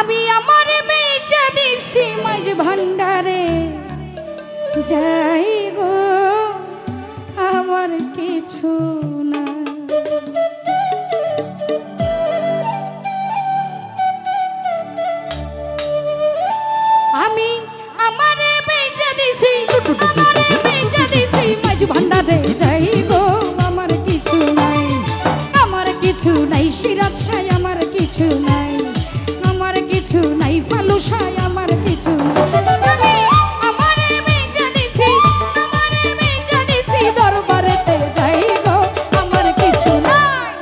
আমি আমার বেচা দিছি মাঝ ভান্ডারে যাই গো আমার কিছু না। আমি আমার বেচা দিছি মাঝ ভান্ডারে যাই গো আমার কিছু নাই, আমার কিছু নাই সিরাজ সাই আমার কিছু নাই, আমার কিছু নাই ফালুসাই আমার কিছু নাই। আমার বেচা দিছি দরবারেতে যাই গো আমার কিছু নাই,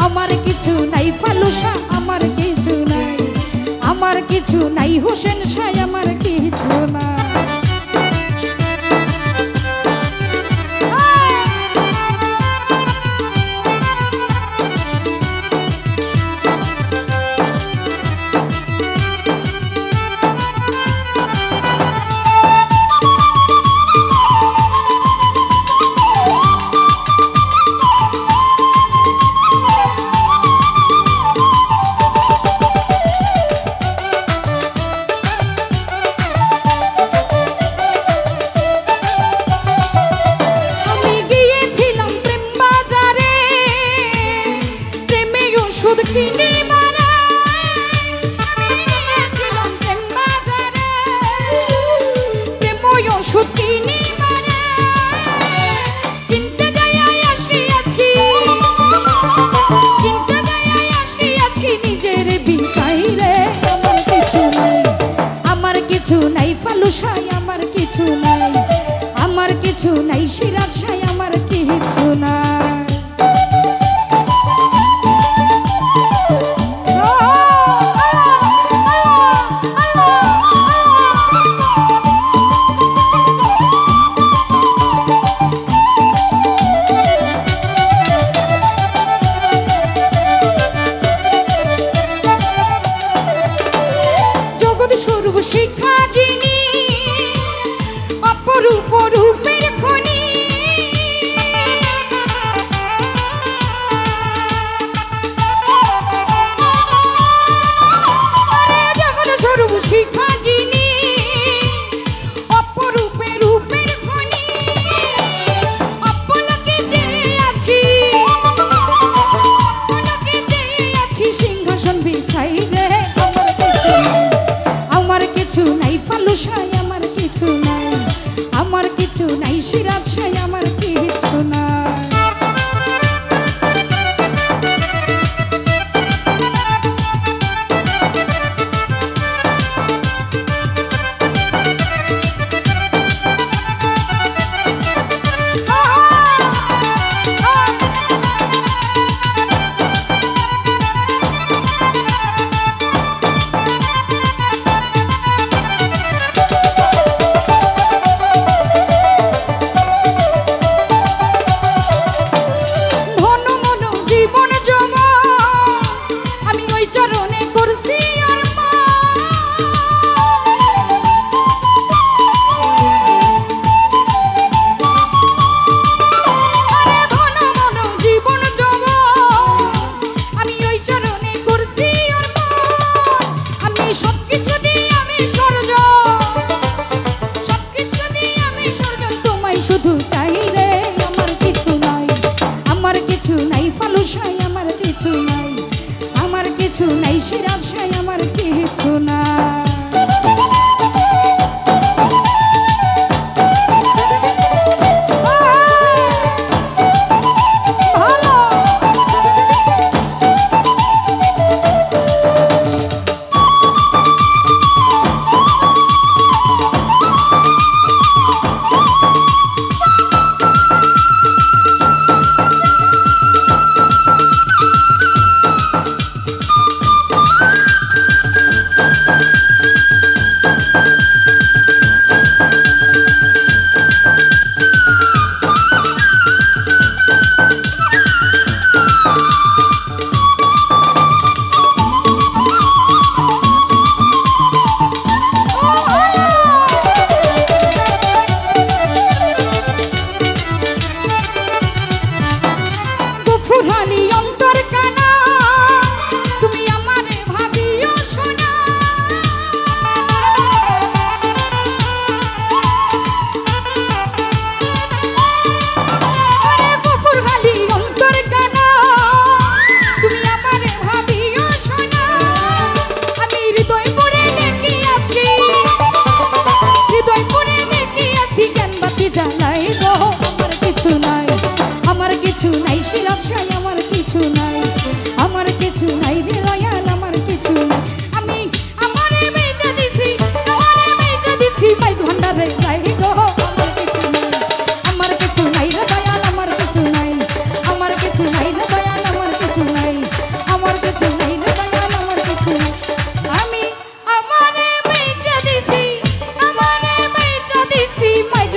আমার কিছু নাই ফালুসা আমার কিছু নাই, আমার কিছু নাই হোসেন সাই আমার কিছু নাই। আমার কিছু নাই, আমার কিছু নাই সিরাজ সাই আমার কিছু নাই। জগৎ স্বরূপ শিক্ষা যিনি অপরূপ রূপের খনি, জগৎ স্বরূপ শিক্ষা যিনি অপরূপে রূপের খনি, অপলকে যে আছি সিংহাসন বিছাই রে আমার কিছু নাই ফালুসাই আমার কিছু নাই, আমার কিছু নাই সিরাজ সাই আমার কিছু নাই। কিছু নাই সিরাজ সাই আমার কিছু নাই।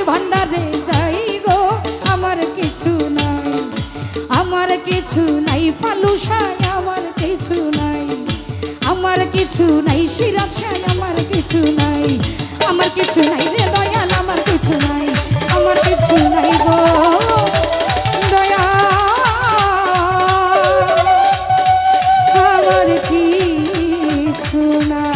ভান্ডারে যাই গো আমার কিছু নাই, আমার কিছু নাই ফালুসায় আমার কিছু নাই, আমার কিছু নাই সিরাজ সাই আমার কিছু নাই, আমার কিছু নাই রে দয়াল আমার কিছু নাই, আমার কিছু নাই গো দয়াল আমার কিছু নাই।